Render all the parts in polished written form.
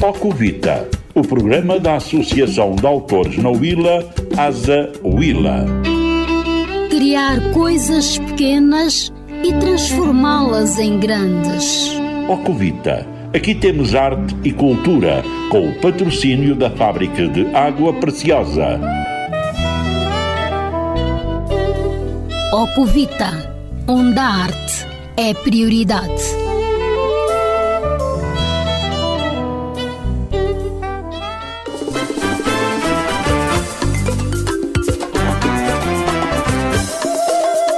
Ocuvita, o programa da Associação de Autores na Huila, Asa Huila. Criar coisas pequenas e transformá-las em grandes. Ocuvita, aqui temos arte e cultura, com o patrocínio da Fábrica de Água Preciosa. Ocuvita, onde a arte é prioridade.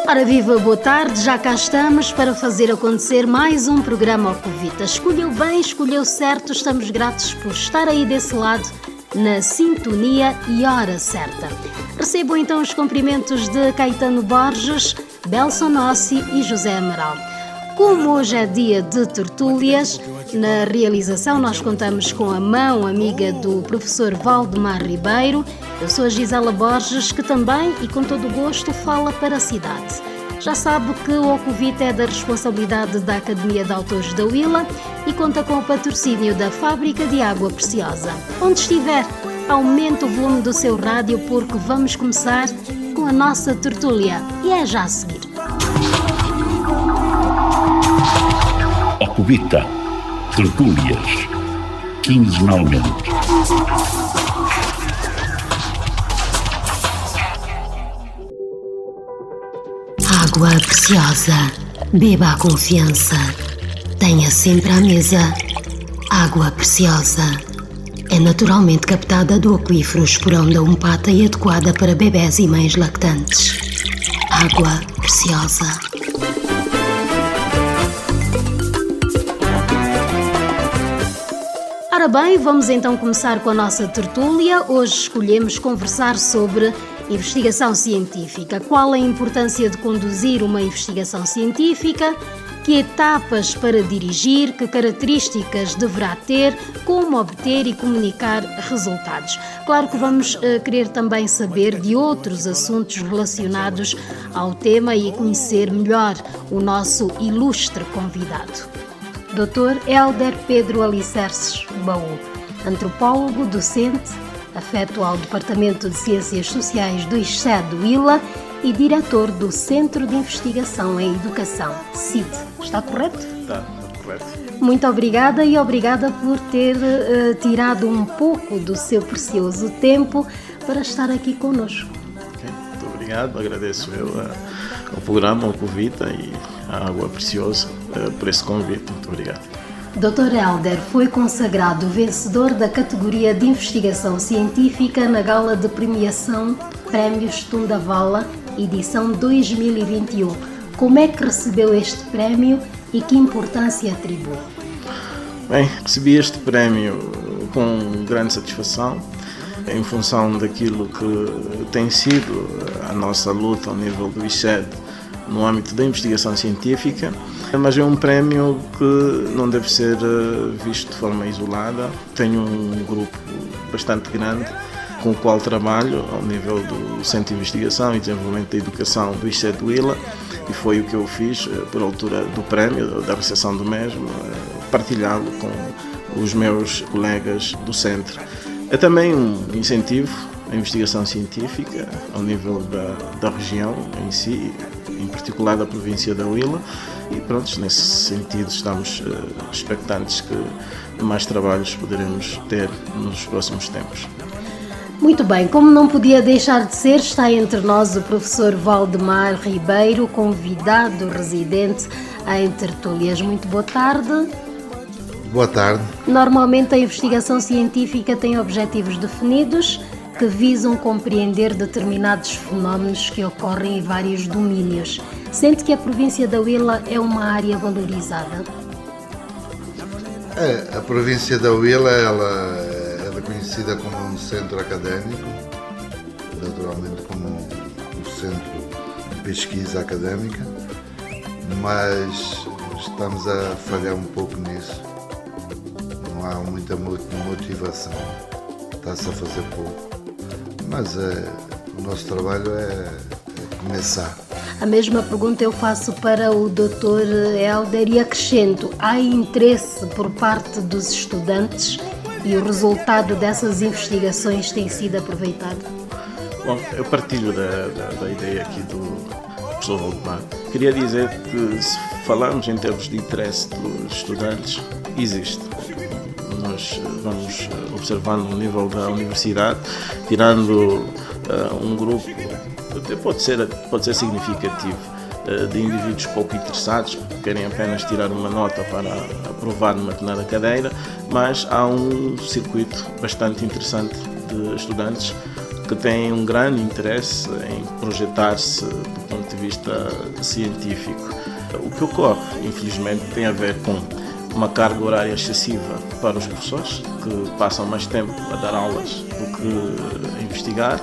Ora viva, boa tarde, já cá estamos para fazer acontecer mais um programa Ocuvita. Escolheu bem, escolheu certo, estamos gratos por estar aí desse lado, na sintonia e hora certa. Recebo então os cumprimentos de Caetano Borges, Belson Nossi e José Amaral. Como hoje é dia de tertúlias, na realização nós contamos com a mão amiga do professor Valdemar Ribeiro. Eu sou a Gisela Borges, que também e com todo o gosto fala para a cidade. Já sabe que o Ocuvita é da responsabilidade da Academia de Autores da Huila e conta com o patrocínio da Fábrica de Água Preciosa. Onde estiver, aumente o volume do seu rádio porque vamos começar com a nossa tertúlia e é já a seguir. Ocuvita, tertúlias, quinzenalmente. Água Preciosa, beba a confiança, tenha sempre à mesa. Água Preciosa é naturalmente captada do aquífero Esporão da Umpata e adequada para bebés e mães lactantes. Água Preciosa. Ora bem, vamos então começar com a nossa tertúlia. Hoje escolhemos conversar sobre investigação científica. Qual a importância de conduzir uma investigação científica? Que etapas para dirigir? Que características deverá ter? Como obter e comunicar resultados? Claro que vamos querer também saber de outros assuntos relacionados ao tema e conhecer melhor o nosso ilustre convidado. Dr. Hélder Pedro Alicerces Baú, antropólogo, docente, afeto ao Departamento de Ciências Sociais do ISCED Huila e diretor do Centro de Investigação em Educação, CID. Está correto? Está correto. Muito obrigada e obrigada por ter tirado um pouco do seu precioso tempo para estar aqui connosco. Okay. Muito obrigado, agradeço ao programa, ao Ocuvita e à Água Preciosa por esse convite. Muito obrigado. Dr. Hélder foi consagrado vencedor da categoria de investigação científica na gala de premiação Prémios Tundavala, edição 2021. Como é que recebeu este prémio e que importância atribui? Bem, recebi este prémio com grande satisfação, em função daquilo que tem sido a nossa luta ao nível do ISCED no âmbito da investigação científica, mas é um prémio que não deve ser visto de forma isolada. Tenho um grupo bastante grande com o qual trabalho ao nível do Centro de Investigação e Desenvolvimento da Educação do ISCED Huila, e foi o que eu fiz por altura do prémio, da recepção do mesmo, partilhá-lo com os meus colegas do centro. É também um incentivo à investigação científica ao nível da região em si, em particular da província da Huila, e pronto, nesse sentido estamos expectantes que mais trabalhos poderemos ter nos próximos tempos. Muito bem, como não podia deixar de ser, está entre nós o professor Valdemar Ribeiro, convidado residente em Tertúlias. Muito boa tarde. Boa tarde. Normalmente a investigação científica tem objetivos definidos que visam compreender determinados fenómenos que ocorrem em vários domínios. Sente que a província da Huila é uma área valorizada? A província da Huila ela é conhecida como um centro académico, naturalmente como um centro de pesquisa académica, mas estamos a falhar um pouco nisso. Não há muita motivação, está-se a fazer pouco. Mas o nosso trabalho é começar. A mesma pergunta eu faço para o Dr. Hélder e acrescento: há interesse por parte dos estudantes e o resultado dessas investigações tem sido aproveitado? Bom, eu partilho da ideia aqui do professor Valdemar. Queria dizer que, se falarmos em termos de interesse dos estudantes, existe. Nós vamos observando no nível da universidade, tirando um grupo, até pode ser significativo, de indivíduos pouco interessados, que querem apenas tirar uma nota para aprovar numa determinada cadeira, mas há um circuito bastante interessante de estudantes que têm um grande interesse em projetar-se do ponto de vista científico. O que ocorre, infelizmente, tem a ver com uma carga horária excessiva para os professores, que passam mais tempo a dar aulas do que a investigar.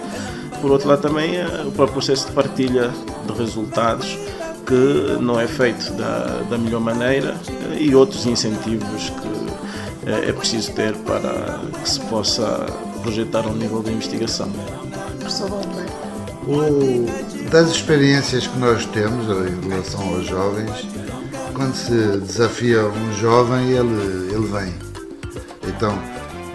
Por outro lado, também o próprio processo de partilha de resultados, que não é feito da melhor maneira, e outros incentivos que é preciso ter para que se possa projetar ao nível da investigação. Professor Valdemar. Das experiências que nós temos em relação aos jovens, quando se desafia um jovem, ele vem. Então,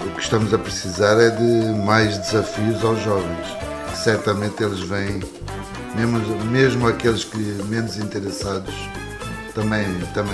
o que estamos a precisar é de mais desafios aos jovens. Certamente eles vêm, mesmo aqueles que menos interessados, também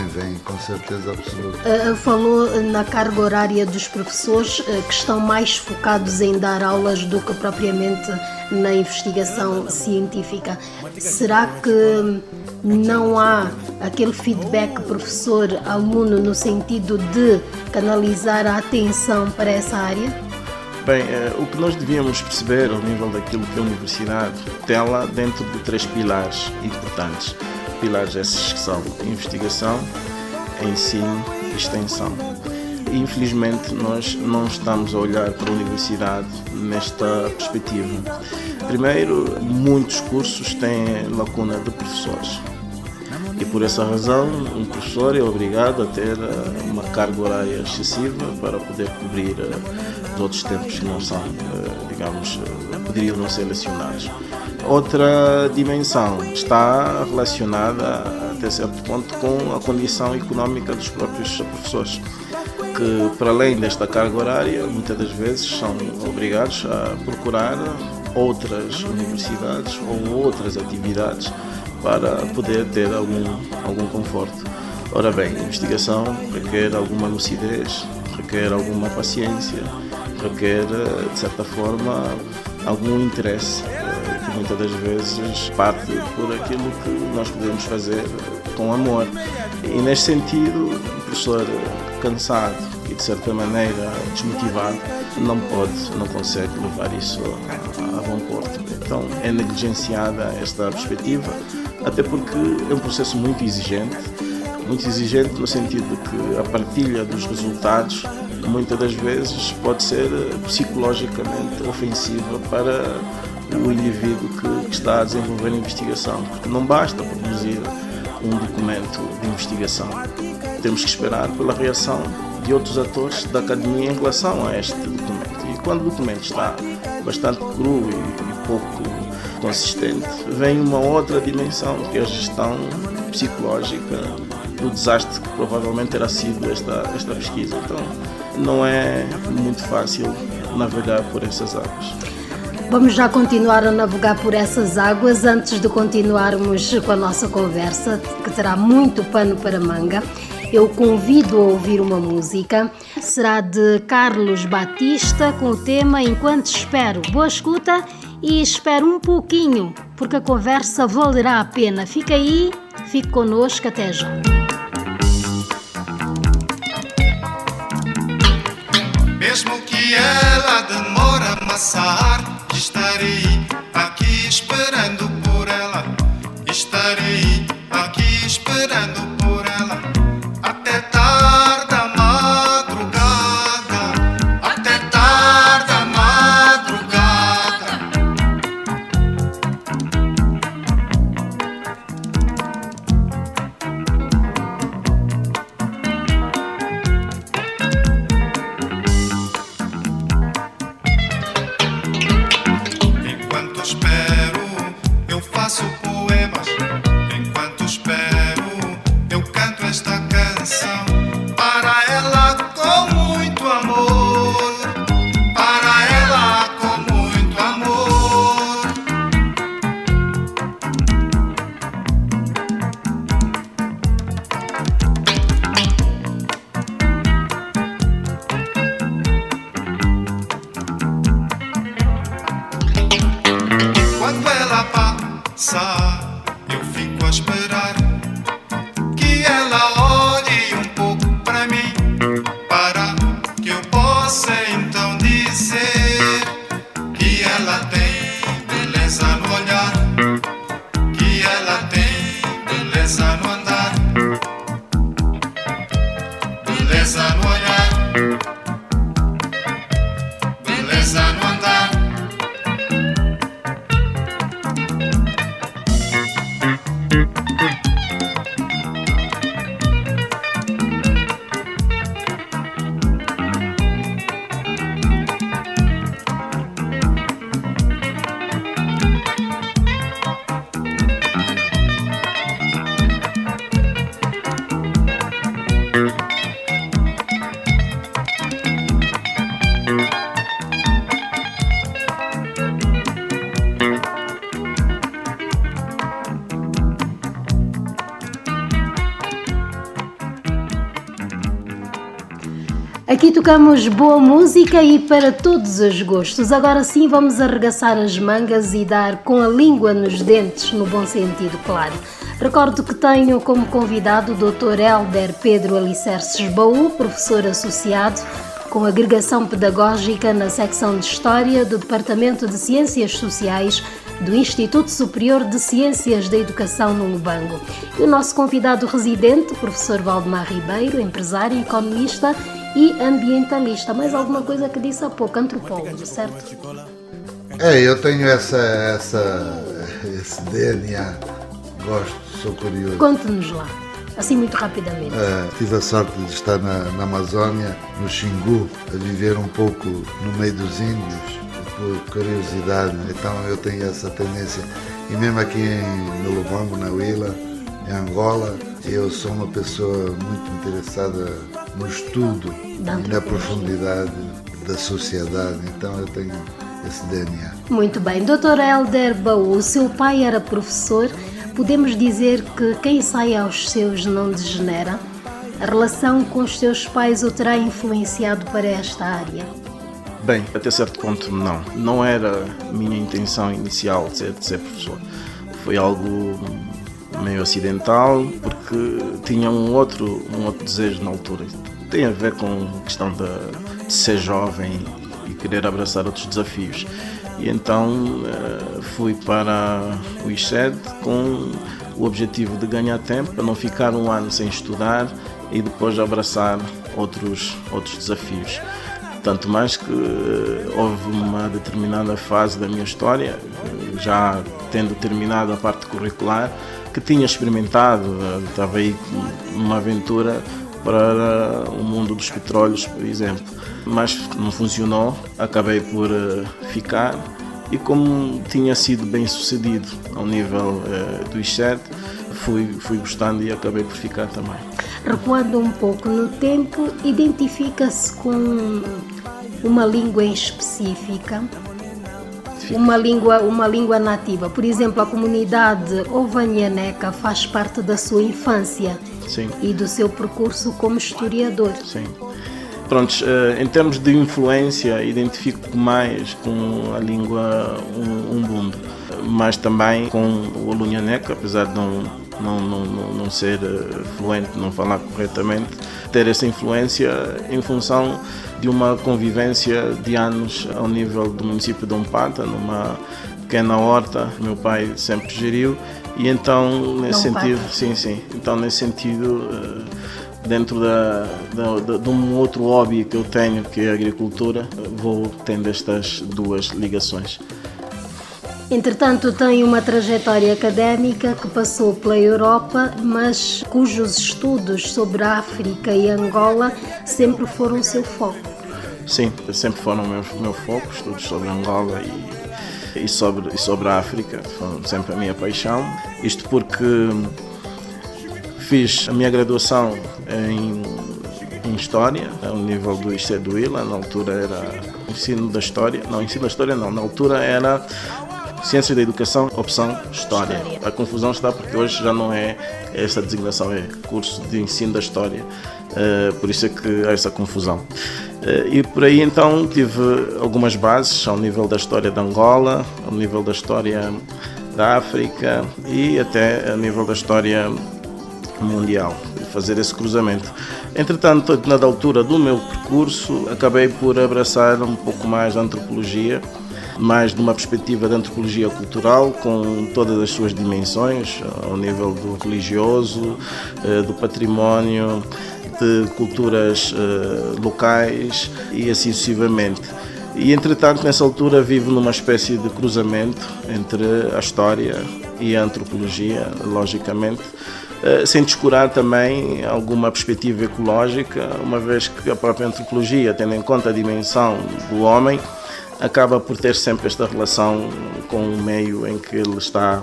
vêm, com certeza absoluta. Falou na carga horária dos professores, que estão mais focados em dar aulas do que propriamente na investigação científica. Será que não há aquele feedback professor-aluno no sentido de canalizar a atenção para essa área? Bem, o que nós devíamos perceber ao nível daquilo que a universidade tem lá dentro de 3 pilares importantes. Pilares esses que são investigação, ensino e extensão. E, infelizmente, nós não estamos a olhar para a universidade nesta perspectiva. Primeiro, muitos cursos têm lacuna de professores. E por essa razão, um professor é obrigado a ter uma carga horária excessiva para poder cobrir os outros tempos que não são, poderiam não ser lecionados. Outra dimensão está relacionada, até certo ponto, com a condição económica dos próprios professores, que, para além desta carga horária, muitas das vezes são obrigados a procurar outras universidades ou outras atividades para poder ter algum conforto. Ora bem, a investigação requer alguma lucidez, requer alguma paciência, requer, de certa forma, algum interesse, que muitas das vezes parte por aquilo que nós podemos fazer com amor. E, neste sentido, o professor cansado e, de certa maneira, desmotivado, não consegue levar isso a bom porto. Então, é negligenciada esta perspectiva, até porque é um processo muito exigente no sentido de que a partilha dos resultados muitas das vezes pode ser psicologicamente ofensiva para o indivíduo que está a desenvolver a investigação, porque não basta produzir um documento de investigação, temos que esperar pela reação de outros atores da academia em relação a este documento. E quando o documento está bastante cru e pouco consistente, vem uma outra dimensão, que é a gestão psicológica do desastre que provavelmente terá sido esta pesquisa. Então, não é muito fácil navegar por essas águas. Vamos já continuar a navegar por essas águas antes de continuarmos com a nossa conversa, que terá muito pano para manga. Eu convido a ouvir uma música, será de Carlos Batista, com o tema Enquanto Espero. Boa escuta e espero um pouquinho, porque a conversa valerá a pena. Fica aí, fique connosco, até já. Mesmo que ela demore a amassar, estarei aqui esperando por ela. Estarei aqui esperando por ela. Até tarde a madrugada. Até tarde a madrugada. Enquanto espero, beleza no olhar, beleza no andar. Aqui tocamos boa música e para todos os gostos. Agora sim vamos arregaçar as mangas e dar com a língua nos dentes, no bom sentido, claro. Recordo que tenho como convidado o Dr. Hélder Pedro Alicerces Baú, professor associado com agregação pedagógica na secção de História do Departamento de Ciências Sociais do Instituto Superior de Ciências da Educação no Lubango. E o nosso convidado residente, o professor Valdemar Ribeiro, empresário, economista e ambientalista. Mais alguma coisa que disse há pouco, antropólogo, certo? Eu tenho esse DNA, gosto, sou curioso. Conte-nos lá, assim muito rapidamente. Tive a sorte de estar na Amazónia, no Xingu, a viver um pouco no meio dos índios, por curiosidade, então eu tenho essa tendência. E mesmo aqui no Lubango, na Huila, em Angola, eu sou uma pessoa muito interessada no estudo e na profundidade da sociedade, então eu tenho esse DNA. Muito bem. Dr. Hélder Baú, o seu pai era professor. Podemos dizer que quem sai aos seus não degenera? A relação com os seus pais o terá influenciado para esta área? Bem, até certo ponto não. Não era minha intenção inicial de ser professor. Foi algo meio acidental, porque tinha um outro desejo na altura. Tem a ver com a questão de ser jovem e querer abraçar outros desafios. E então fui para o ISED com o objetivo de ganhar tempo, para não ficar um ano sem estudar e depois abraçar outros desafios. Tanto mais que houve uma determinada fase da minha história, já tendo terminado a parte curricular, que tinha experimentado, estava aí numa aventura para o mundo dos petróleos, por exemplo. Mas não funcionou, acabei por ficar e como tinha sido bem sucedido ao nível do ISED, fui gostando e acabei por ficar também. Recuando um pouco no tempo, identifica-se com uma língua em específica? Uma língua nativa. Por exemplo, a comunidade Ovanianeca faz parte da sua infância. Sim. E do seu percurso como historiador. Sim. Prontos, em termos de influência, identifico mais com a língua Umbundo, mas também com o Olunhaneca, apesar de não ser fluente, não falar corretamente, ter essa influência em função de uma convivência de anos ao nível do município de Ompata, numa pequena horta que meu pai sempre geriu, e então nesse sentido, sim, então nesse sentido, dentro de um outro hobby que eu tenho, que é a agricultura, vou tendo estas duas ligações. Entretanto, tem uma trajetória académica que passou pela Europa, mas cujos estudos sobre a África e Angola sempre foram o seu foco. Sim, sempre foram o meu foco, estudos sobre Angola e sobre a África, foram sempre a minha paixão. Isto porque fiz a minha graduação em História, ao nível do ISED do Huila, na altura era Ensino da História, na altura era Ciências da Educação, opção História. A confusão está porque hoje já não é essa designação, é curso de Ensino da História, por isso é que há essa confusão. E por aí então tive algumas bases ao nível da história de Angola, ao nível da história da África e até ao nível da história mundial, fazer esse cruzamento. Entretanto, na altura do meu percurso, acabei por abraçar um pouco mais a antropologia, mais de uma perspectiva de antropologia cultural, com todas as suas dimensões, ao nível do religioso, do património, de culturas locais e assim sucessivamente. E, entretanto, nessa altura vivo numa espécie de cruzamento entre a história e a antropologia, logicamente, sem descurar também alguma perspectiva ecológica, uma vez que a própria antropologia, tendo em conta a dimensão do homem, acaba por ter sempre esta relação com o meio em que ele está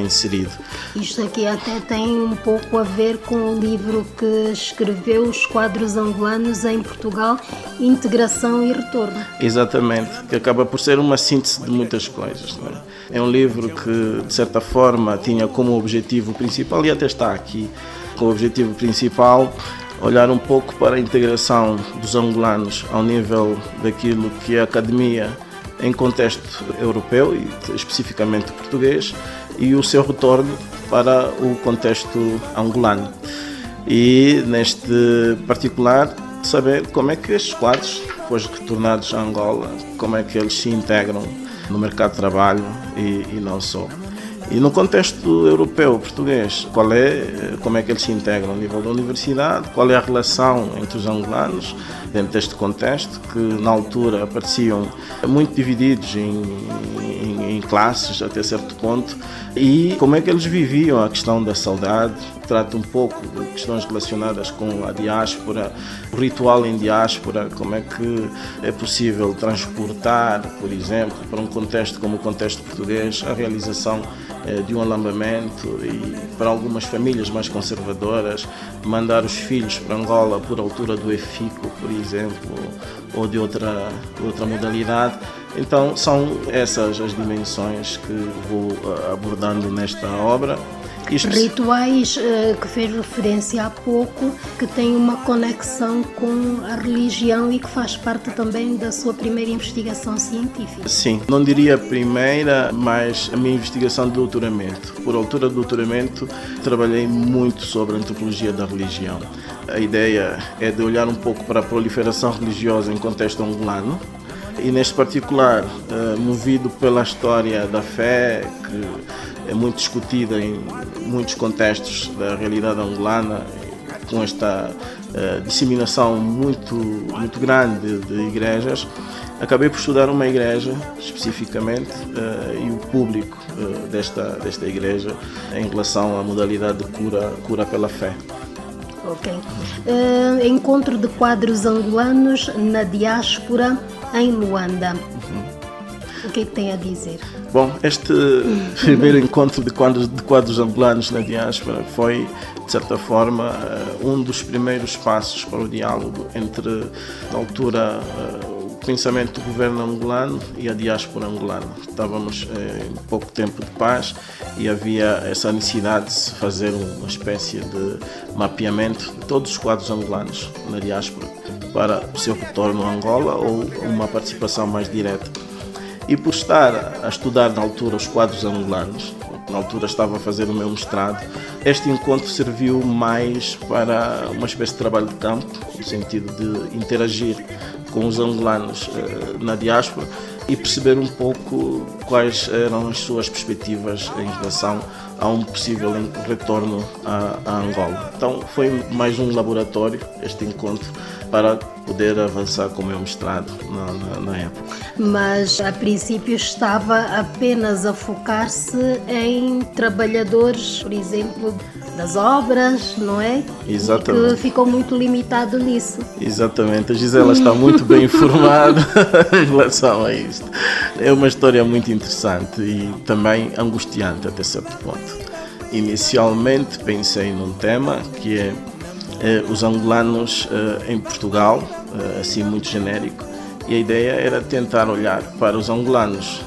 inserido. Isto aqui até tem um pouco a ver com o livro que escreveu, Os Quadros Angolanos em Portugal, Integração e Retorno. Exatamente, que acaba por ser uma síntese de muitas coisas. Não é? É um livro que, de certa forma, tinha como objetivo principal, e até está aqui, com o objetivo principal, olhar um pouco para a integração dos angolanos ao nível daquilo que é a academia em contexto europeu e especificamente português, e o seu retorno para o contexto angolano. E neste particular, saber como é que estes quadros, depois retornados a Angola, como é que eles se integram no mercado de trabalho e não só. E no contexto europeu, português, como é que eles se integram a nível da universidade, qual é a relação entre os angolanos dentro deste contexto, que na altura pareciam muito divididos em classes até certo ponto, e como é que eles viviam a questão da saudade. Trata um pouco de questões relacionadas com a diáspora, o ritual em diáspora, como é que é possível transportar, por exemplo, para um contexto como o contexto português, a realização de um alambamento, e para algumas famílias mais conservadoras, mandar os filhos para Angola por altura do EFICO, por exemplo, ou de outra modalidade. Então são essas as dimensões que vou abordando nesta obra. Rituais que fez referência há pouco, que tem uma conexão com a religião e que faz parte também da sua primeira investigação científica. Sim, não diria a primeira, mas a minha investigação de doutoramento. Por altura do doutoramento, trabalhei muito sobre a antropologia da religião. A ideia é de olhar um pouco para a proliferação religiosa em contexto angolano, e neste particular, movido pela história da fé, que é muito discutida em muitos contextos da realidade angolana, com esta disseminação muito grande de igrejas, acabei por estudar uma igreja especificamente e o público desta igreja em relação à modalidade de cura pela fé. Ok. Encontro de quadros angolanos na diáspora em Luanda. O que é que tem a dizer? Bom, este primeiro encontro de quadros angolanos na diáspora foi, de certa forma, um dos primeiros passos para o diálogo entre, na altura, o pensamento do governo angolano e a diáspora angolana. Estávamos em pouco tempo de paz e havia essa necessidade de se fazer uma espécie de mapeamento de todos os quadros angolanos na diáspora para o seu retorno a Angola ou uma participação mais direta. E por estar a estudar na altura os quadros angolanos, na altura estava a fazer o meu mestrado, este encontro serviu mais para uma espécie de trabalho de campo, no sentido de interagir com os angolanos na diáspora e perceber um pouco quais eram as suas perspectivas em relação a um possível retorno a Angola. Então foi mais um laboratório, este encontro, para poder avançar com o meu mestrado na época. Mas a princípio estava apenas a focar-se em trabalhadores, por exemplo, das obras, não é? Exatamente. E que ficou muito limitado nisso. Exatamente, a Gisela está muito bem informada em relação a isto. É uma história muito interessante e também angustiante até certo ponto. Inicialmente pensei num tema que é os angolanos em Portugal, assim muito genérico, e a ideia era tentar olhar para os angolanos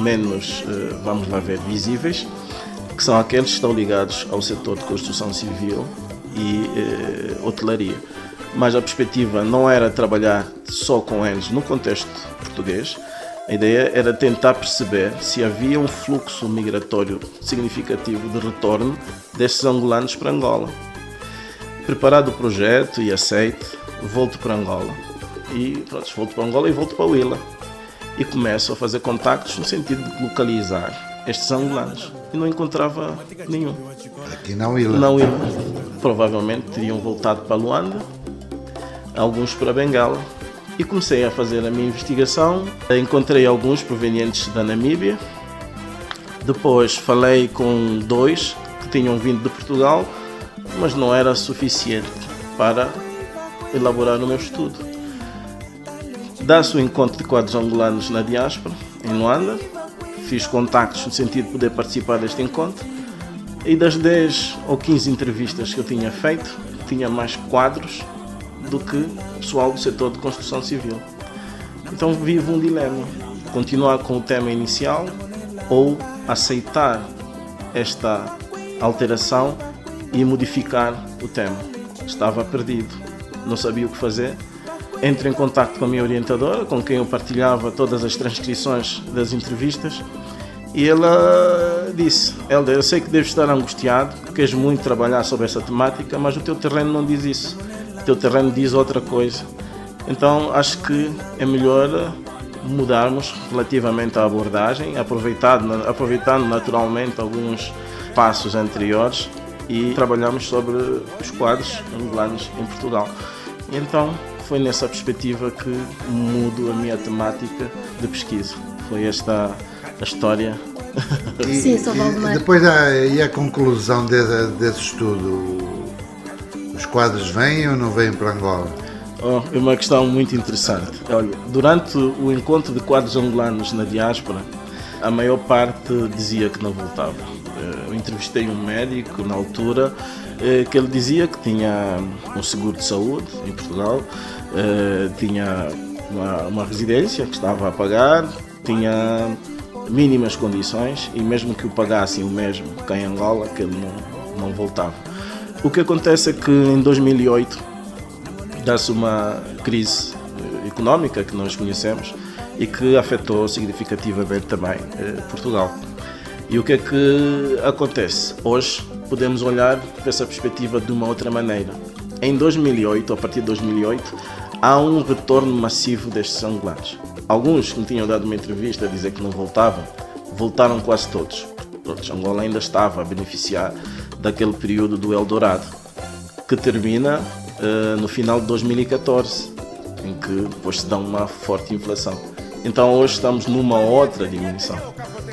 menos, vamos lá ver, visíveis, que são aqueles que estão ligados ao setor de construção civil e hotelaria. Mas a perspectiva não era trabalhar só com eles no contexto português. A ideia era tentar perceber se havia um fluxo migratório significativo de retorno destes angolanos para Angola. Preparado o projeto e aceite, volto para Angola. E pronto, volto para Angola e volto para Huila. E começo a fazer contactos no sentido de localizar estes angolanos. E não encontrava nenhum. Aqui na Huila? Na Huila. provavelmente teriam voltado para Luanda, alguns para Bengala. E comecei a fazer a minha investigação. Encontrei alguns provenientes da Namíbia. Depois falei com 2 que tinham vindo de Portugal, mas não era suficiente para elaborar o meu estudo. Dá-se o encontro de quadros angolanos na diáspora, em Luanda. Fiz contactos no sentido de poder participar deste encontro. E das 10 ou 15 entrevistas que eu tinha feito, tinha mais quadros do que pessoal do setor de construção civil. Então vivo um dilema: continuar com o tema inicial ou aceitar esta alteração e modificar o tema. Estava perdido, não sabia o que fazer. Entro em contato com a minha orientadora, com quem eu partilhava todas as transcrições das entrevistas, e ela disse: Hélder, eu sei que deves estar angustiado, queres muito trabalhar sobre essa temática, mas o teu terreno não diz isso, o teu terreno diz outra coisa. Então acho que é melhor mudarmos relativamente à abordagem, aproveitando naturalmente alguns passos anteriores e trabalhamos sobre os quadros angolanos em Portugal. E então foi nessa perspectiva que mudo a minha temática de pesquisa. Foi esta a história. Sim, Sr. Valdemar. E depois a conclusão desse estudo? Os quadros vêm ou não vêm para Angola? É uma questão muito interessante. Olha, durante o encontro de quadros angolanos na diáspora, a maior parte dizia que não voltava. Eu entrevistei um médico na altura que ele dizia que tinha um seguro de saúde em Portugal, tinha uma residência que estava a pagar, tinha mínimas condições e mesmo que o pagassem o mesmo que em Angola, que ele não voltava. O que acontece é que em 2008 dá-se uma crise económica que nós conhecemos e que afetou significativamente também Portugal. E o que é que acontece? Hoje podemos olhar para essa perspectiva de uma outra maneira. Em 2008, a partir de 2008, há um retorno massivo destes angolanos. Alguns que me tinham dado uma entrevista a dizer que não voltavam, voltaram quase todos. Angola ainda estava a beneficiar daquele período do Eldorado, que termina no final de 2014, em que depois se dá uma forte inflação. Então hoje estamos numa outra dimensão.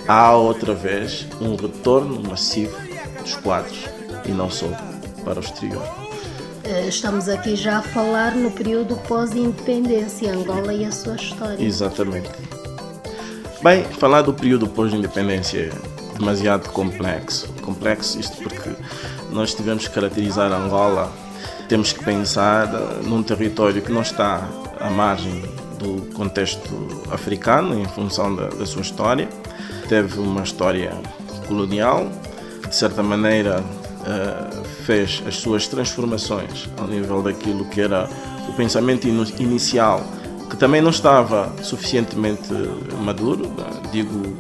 Há outra vez um retorno massivo dos quadros e não só para o exterior. Estamos aqui já a falar no período pós-independência, Angola e a sua história. Exatamente. Bem, falar do período pós-independência é demasiado complexo. Complexo isto porque nós tivemos que caracterizar Angola, temos que pensar num território que não está à margem do contexto africano em função da sua história. Teve uma história colonial que de certa maneira fez as suas transformações ao nível daquilo que era o pensamento inicial, que também não estava suficientemente maduro, digo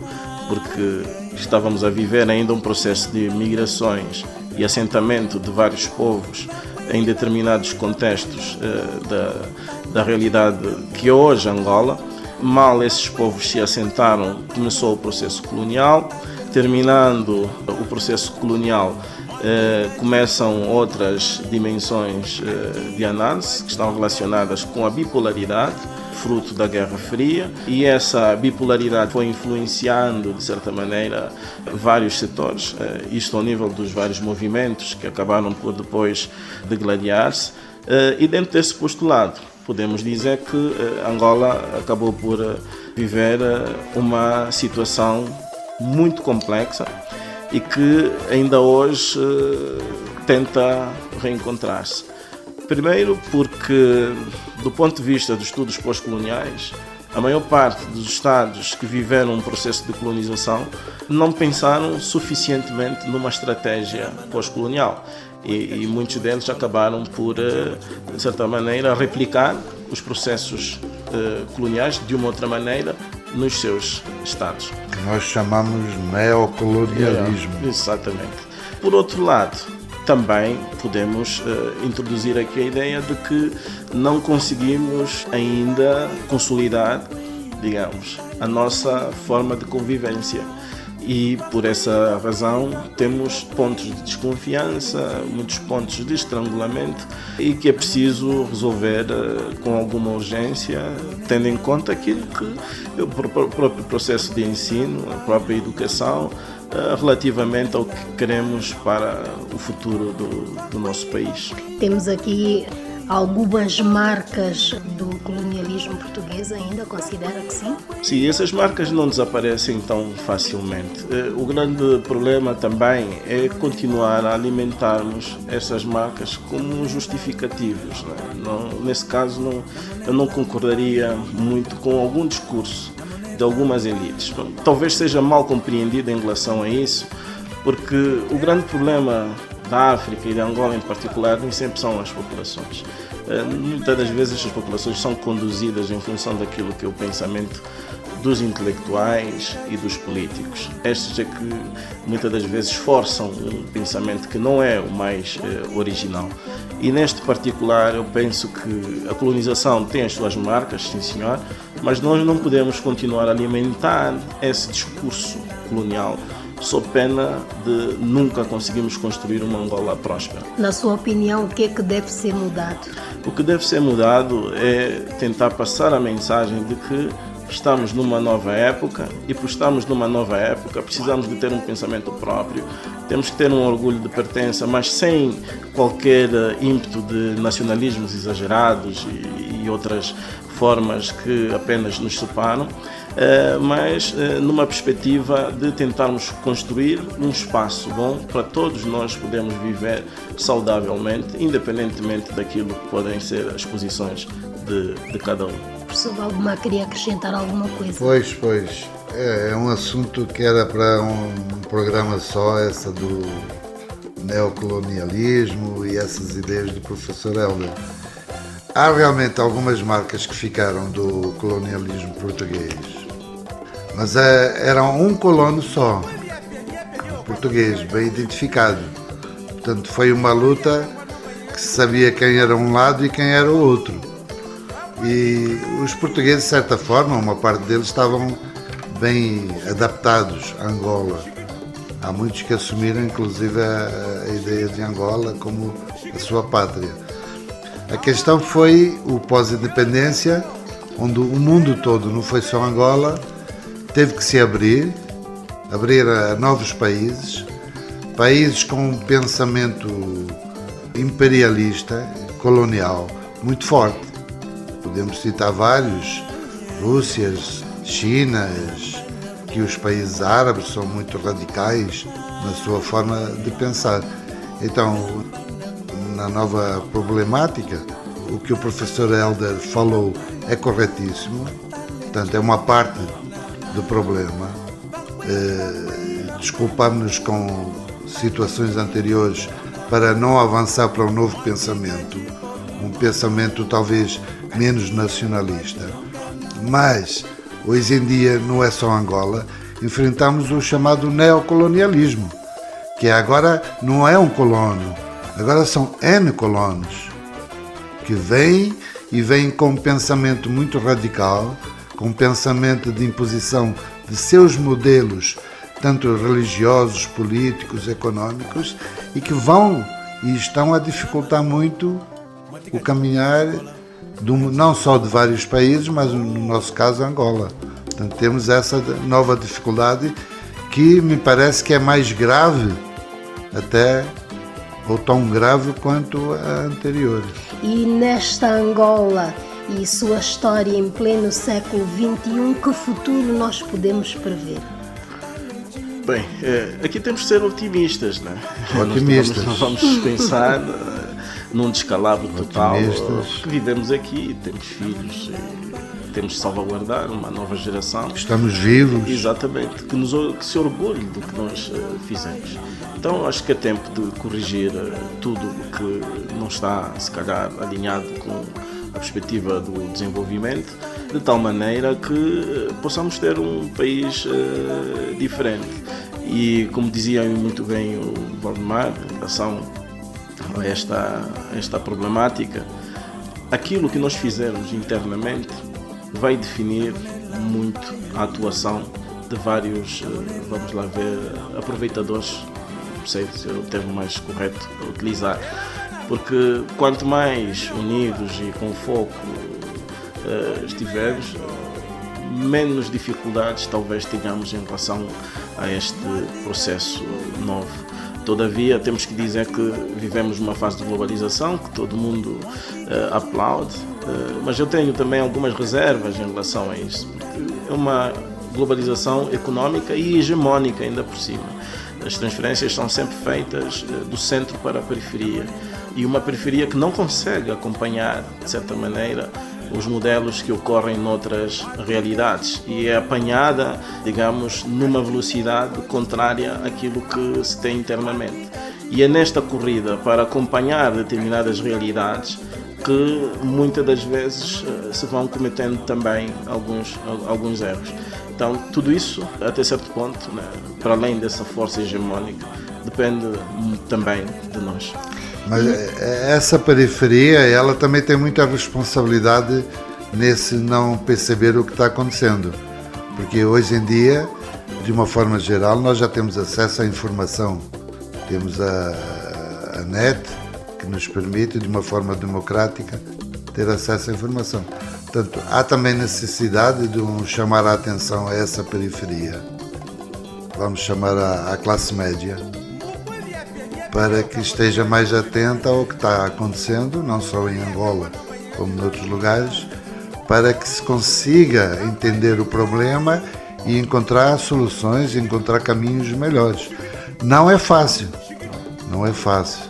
porque estávamos a viver ainda um processo de migrações e assentamento de vários povos em determinados contextos da realidade que é hoje Angola. Mal esses povos se assentaram, começou o processo colonial. Terminando o processo colonial, começam outras dimensões de análise que estão relacionadas com a bipolaridade, fruto da Guerra Fria, e essa bipolaridade foi influenciando, de certa maneira, vários setores, isto ao nível dos vários movimentos que acabaram por depois degladiar-se, e dentro desse postulado podemos dizer que Angola acabou por viver uma situação muito complexa e que ainda hoje tenta reencontrar-se. Primeiro porque, do ponto de vista dos estudos pós-coloniais, a maior parte dos Estados que viveram um processo de colonização não pensaram suficientemente numa estratégia pós-colonial e muitos deles acabaram por, de certa maneira, replicar os processos coloniais de uma outra maneira nos seus Estados. Nós chamamos neocolonialismo. Exatamente. Por outro lado, também podemos introduzir aqui a ideia de que não conseguimos ainda consolidar, digamos, a nossa forma de convivência. E por essa razão temos pontos de desconfiança, muitos pontos de estrangulamento e que é preciso resolver com alguma urgência, tendo em conta aquilo que é o próprio processo de ensino, a própria educação, relativamente ao que queremos para o futuro do nosso país. Temos aqui algumas marcas do colonialismo português ainda, considera que sim? Sim, essas marcas não desaparecem tão facilmente. O grande problema também é continuar a alimentarmos essas marcas como justificativos. Nesse caso, eu não concordaria muito com algum discurso de algumas elites. Talvez seja mal compreendido em relação a isso, porque o grande problema da África e de Angola em particular nem sempre são as populações. Muitas das vezes as populações são conduzidas em função daquilo que é o pensamento dos intelectuais e dos políticos. Estes é que muitas das vezes forçam um pensamento que não é o mais original. E neste particular eu penso que a colonização tem as suas marcas, sim senhor, mas nós não podemos continuar a alimentar esse discurso colonial sob pena de nunca conseguirmos construir uma Angola próspera. Na sua opinião, o que é que deve ser mudado? O que deve ser mudado é tentar passar a mensagem de que estamos numa nova época e por estarmos numa nova época precisamos de ter um pensamento próprio, temos que ter um orgulho de pertença, mas sem qualquer ímpeto de nacionalismos exagerados e outras formas que apenas nos separam, mas numa perspectiva de tentarmos construir um espaço bom para todos nós podermos viver saudavelmente, independentemente daquilo que podem ser as posições de cada um. Professor Valdemar queria acrescentar alguma coisa? Pois. É um assunto que era para um programa só, essa do neocolonialismo e essas ideias do professor Helder. Há realmente algumas marcas que ficaram do colonialismo português, mas era um colono só, português, bem identificado. Portanto, foi uma luta que se sabia quem era um lado e quem era o outro. E os portugueses, de certa forma, uma parte deles estavam bem adaptados a Angola. Há muitos que assumiram, inclusive, a ideia de Angola como a sua pátria. A questão foi o pós-independência, onde o mundo todo, não foi só Angola, teve que se abrir a novos países com um pensamento imperialista, colonial, muito forte. Podemos citar vários, Rússias, Chinas, que os países árabes são muito radicais na sua forma de pensar. Então, na nova problemática, o que o professor Helder falou é corretíssimo, portanto é uma parte do problema. Desculpamos-nos com situações anteriores para não avançar para um novo pensamento, um pensamento talvez menos nacionalista. Mas, hoje em dia, não é só Angola, enfrentamos o chamado neocolonialismo, que agora não é um colono, agora são N colonos, que vêm com um pensamento muito radical, com um pensamento de imposição de seus modelos, tanto religiosos, políticos, econômicos, e que vão e estão a dificultar muito o caminhar não só de vários países, mas no nosso caso Angola. Portanto, temos essa nova dificuldade que me parece que é mais grave até, ou tão grave quanto a anterior. E nesta Angola e sua história em pleno século XXI, que futuro nós podemos prever? Bem, aqui temos de ser otimistas, né? Otimistas. Não vamos pensar num descalabro total. Otimistas. Que vivemos aqui, temos filhos, temos de salvaguardar uma nova geração. Estamos vivos. Exatamente, que se orgulhe do que nós fizemos. Então acho que é tempo de corrigir tudo o que não está, se calhar, alinhado com a perspectiva do desenvolvimento, de tal maneira que possamos ter um país diferente. E como dizia muito bem o Valdemar, em relação a esta problemática, aquilo que nós fizermos internamente vai definir muito a atuação de vários, vamos lá ver, aproveitadores, não sei se é o termo mais correto a utilizar, porque quanto mais unidos e com foco estivermos, menos dificuldades talvez tenhamos em relação a este processo novo. Todavia, temos que dizer que vivemos uma fase de globalização, que todo mundo aplaude, mas eu tenho também algumas reservas em relação a isso, porque é uma globalização económica e hegemónica ainda por cima. As transferências são sempre feitas do centro para a periferia, e uma periferia que não consegue acompanhar, de certa maneira, os modelos que ocorrem noutras realidades e é apanhada, digamos, numa velocidade contrária àquilo que se tem internamente. E é nesta corrida para acompanhar determinadas realidades que muitas das vezes se vão cometendo também alguns erros. Então, tudo isso, até certo ponto, né, para além dessa força hegemónica, depende também de nós. Mas essa periferia, ela também tem muita responsabilidade nesse não perceber o que está acontecendo. Porque hoje em dia, de uma forma geral, nós já temos acesso à informação. Temos a net, que nos permite, de uma forma democrática, ter acesso à informação. Portanto, há também necessidade de chamar a atenção a essa periferia. Vamos chamar a classe média, para que esteja mais atenta ao que está acontecendo, não só em Angola, como em outros lugares, para que se consiga entender o problema e encontrar soluções, encontrar caminhos melhores. Não é fácil, não é fácil.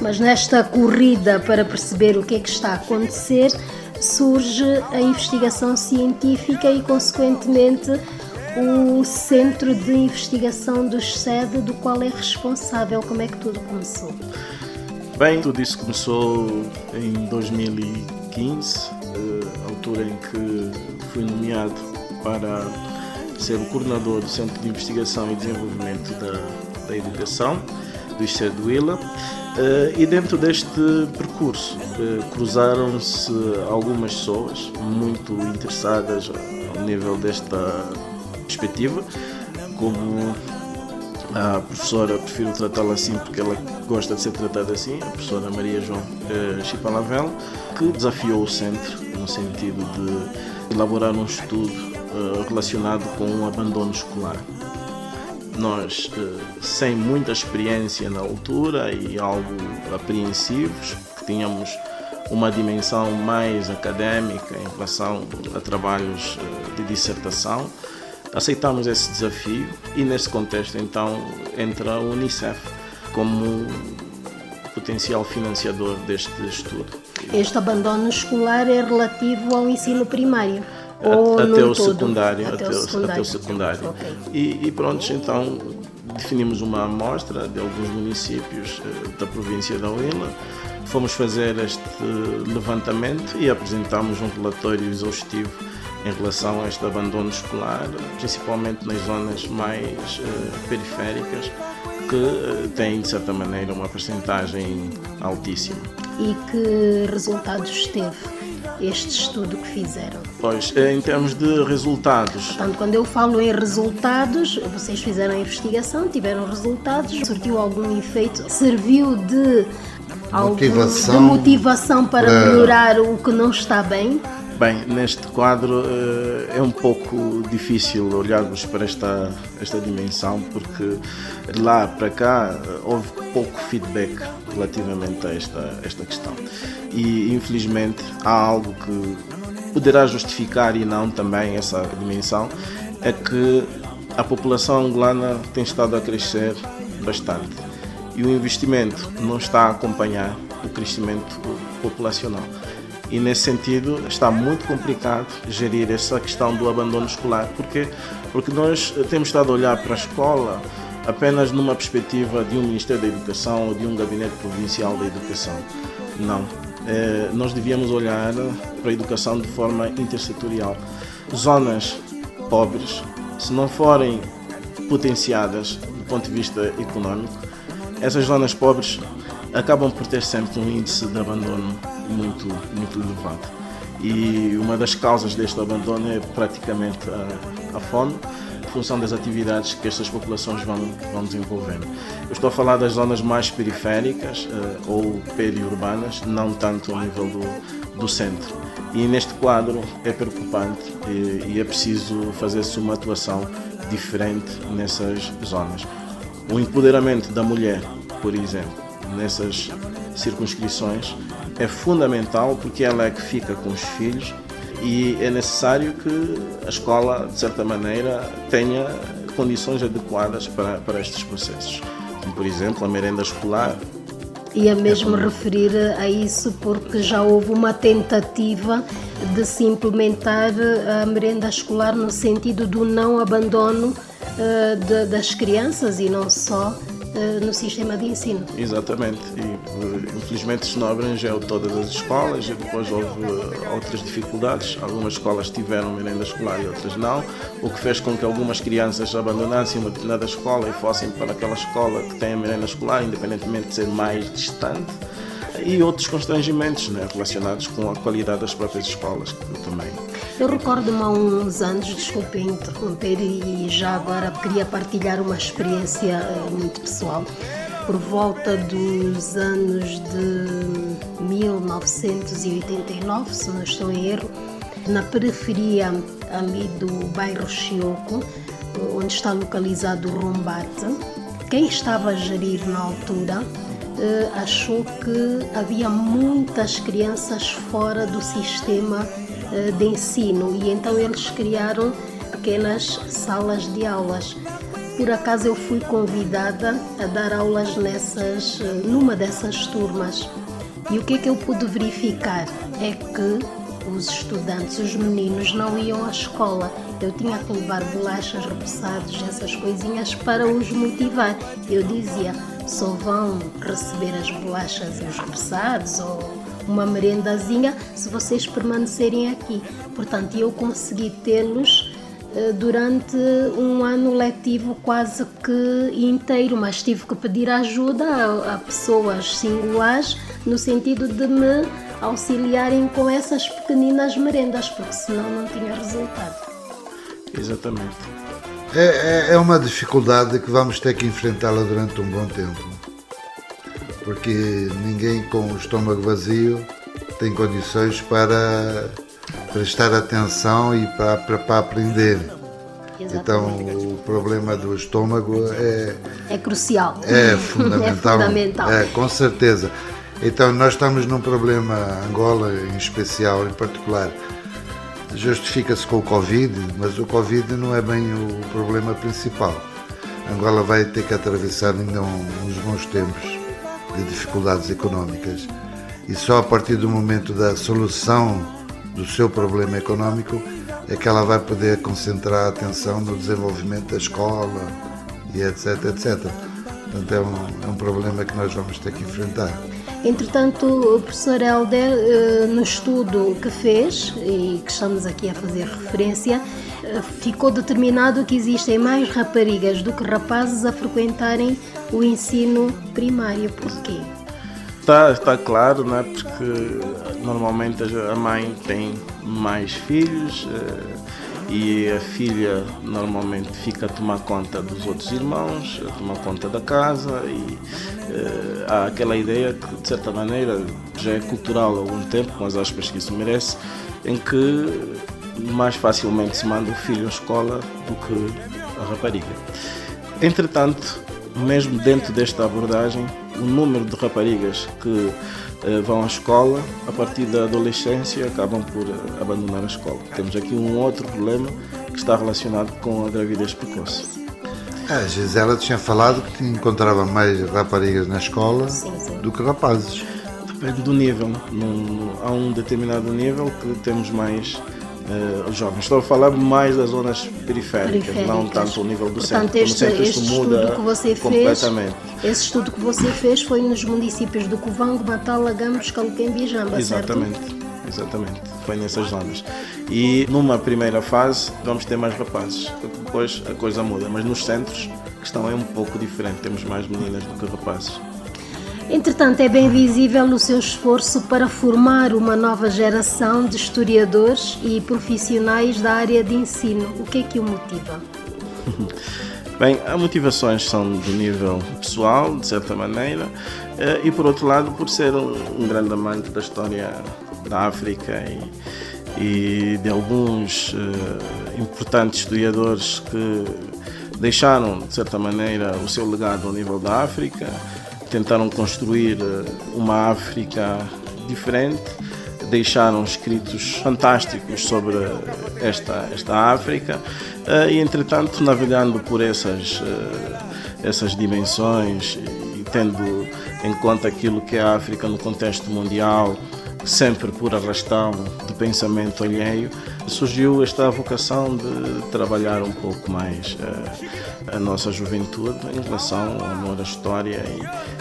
Mas nesta corrida para perceber o que é que está a acontecer, surge a investigação científica e, consequentemente, o Centro de Investigação do SED, do qual é responsável. Como é que tudo começou? Bem, tudo isso começou em 2015, altura em que fui nomeado para ser o coordenador do Centro de Investigação e Desenvolvimento da Educação, do ISED Huila. E dentro deste percurso cruzaram-se algumas pessoas muito interessadas ao nível desta perspectiva, como a professora, prefiro tratá-la assim porque ela gosta de ser tratada assim, a professora Maria João Chipalavel, que desafiou o centro no sentido de elaborar um estudo relacionado com o abandono escolar. Nós, sem muita experiência na altura e algo apreensivos, porque tínhamos uma dimensão mais académica em relação a trabalhos de dissertação, aceitámos esse desafio e, nesse contexto, então, entra a Unicef como potencial financiador deste estudo. Este abandono escolar é relativo ao ensino primário? Até o secundário. Okay. E pronto, então definimos uma amostra de alguns municípios da província da Huila. Fomos fazer este levantamento e apresentamos um relatório exaustivo em relação a este abandono escolar, principalmente nas zonas mais periféricas, que têm, de certa maneira, uma percentagem altíssima. E que resultados teve este estudo que fizeram? Pois, em termos de resultados... Portanto, quando eu falo em resultados, vocês fizeram a investigação, tiveram resultados, surtiu algum efeito, serviu de motivação para melhorar o que não está bem? Bem, neste quadro é um pouco difícil olharmos para esta dimensão, porque de lá para cá houve pouco feedback relativamente a esta questão. E, infelizmente, há algo que poderá justificar e não também essa dimensão, é que a população angolana tem estado a crescer bastante e o investimento não está a acompanhar o crescimento populacional. E, nesse sentido, está muito complicado gerir essa questão do abandono escolar. Porque nós temos estado a olhar para a escola apenas numa perspectiva de um Ministério da Educação ou de um Gabinete Provincial da Educação. Não. Nós devíamos olhar para a educação de forma intersetorial. Zonas pobres, se não forem potenciadas do ponto de vista econômico, essas zonas pobres acabam por ter sempre um índice de abandono muito elevado. E uma das causas deste abandono é praticamente a fome função das atividades que estas populações vão desenvolvendo. Eu estou a falar das zonas mais periféricas ou periurbanas, não tanto ao nível do centro. E neste quadro é preocupante e é preciso fazer-se uma atuação diferente nessas zonas. O empoderamento da mulher, por exemplo, nessas circunscrições é fundamental, porque ela é que fica com os filhos e é necessário que a escola, de certa maneira, tenha condições adequadas para estes processos. Como, por exemplo, a merenda escolar. Ia mesmo referir a isso, porque já houve uma tentativa de se implementar a merenda escolar no sentido do não abandono das crianças e não só no sistema de ensino. Exatamente, e infelizmente isto não abrangeu todas as escolas e depois houve outras dificuldades. Algumas escolas tiveram merenda escolar e outras não, o que fez com que algumas crianças abandonassem uma determinada escola e fossem para aquela escola que tem a merenda escolar, independentemente de ser mais distante, e outros constrangimentos, né, relacionados com a qualidade das próprias escolas, que também. Eu recordo-me há uns anos, desculpe interromper, e já agora queria partilhar uma experiência muito pessoal. Por volta dos anos de 1989, se não estou em erro, na periferia ali do bairro Chioco, onde está localizado o Rombate, quem estava a gerir na altura achou que havia muitas crianças fora do sistema de ensino e então eles criaram pequenas salas de aulas. Por acaso eu fui convidada a dar aulas numa dessas turmas e o que é que eu pude verificar é que os estudantes, os meninos, não iam à escola. Eu tinha que levar bolachas, repousados, essas coisinhas para os motivar. Eu dizia, só vão receber as bolachas e os repousados ou uma merendazinha se vocês permanecerem aqui. Portanto, eu consegui tê-los durante um ano letivo quase que inteiro, mas tive que pedir ajuda a pessoas singulares no sentido de me auxiliarem com essas pequeninas merendas, porque senão não tinha resultado. Exatamente. É uma dificuldade que vamos ter que enfrentá-la durante um bom tempo, porque ninguém com o estômago vazio tem condições para prestar atenção e para aprender. Exatamente. Então o problema do estômago é crucial. É fundamental. É fundamental. Com certeza. Então nós estamos num problema, Angola em especial, em particular, justifica-se com o Covid, mas o Covid não é bem o problema principal. Angola vai ter que atravessar ainda uns bons tempos de dificuldades económicas e só a partir do momento da solução do seu problema económico é que ela vai poder concentrar a atenção no desenvolvimento da escola e etc, etc. Portanto é um problema que nós vamos ter que enfrentar. Entretanto, o professor Helder, no estudo que fez, e que estamos aqui a fazer referência, ficou determinado que existem mais raparigas do que rapazes a frequentarem o ensino primário. Porquê? Está claro, né? Porque normalmente a mãe tem mais filhos e a filha normalmente fica a tomar conta dos outros irmãos, a tomar conta da casa e há aquela ideia que de certa maneira já é cultural há algum tempo, com as aspas que isso merece, em que mais facilmente se manda o filho à escola do que a rapariga. Entretanto, mesmo dentro desta abordagem, o número de raparigas que vão à escola, a partir da adolescência, acabam por abandonar a escola. Temos aqui um outro problema que está relacionado com a gravidez precoce. A Gisela tinha falado que encontrava mais raparigas na escola do que rapazes. Depende do nível. Há um determinado nível que temos mais jovens. Estou a falar mais das zonas periféricas, não tanto ao nível do centro. Portanto, este muda estudo que você completamente. Esse estudo que você fez foi nos municípios do Covango, Matala, Gamos, Caluquembe e Jamba, Exatamente. certo? Exatamente, foi nessas zonas. E numa primeira fase vamos ter mais rapazes, depois a coisa muda, mas nos centros a questão é um pouco diferente, temos mais meninas do que rapazes. Entretanto, é bem visível o seu esforço para formar uma nova geração de historiadores e profissionais da área de ensino. O que é que o motiva? Bem, as motivações são do nível pessoal, de certa maneira, e por outro lado, por ser um grande amante da história da África e de alguns importantes historiadores que deixaram, de certa maneira, o seu legado ao nível da África, tentaram construir uma África diferente, deixaram escritos fantásticos sobre esta África e, entretanto, navegando por essas dimensões e tendo em conta aquilo que é a África no contexto mundial, sempre por arrastão de pensamento alheio, surgiu esta vocação de trabalhar um pouco mais a nossa juventude em relação ao amor à história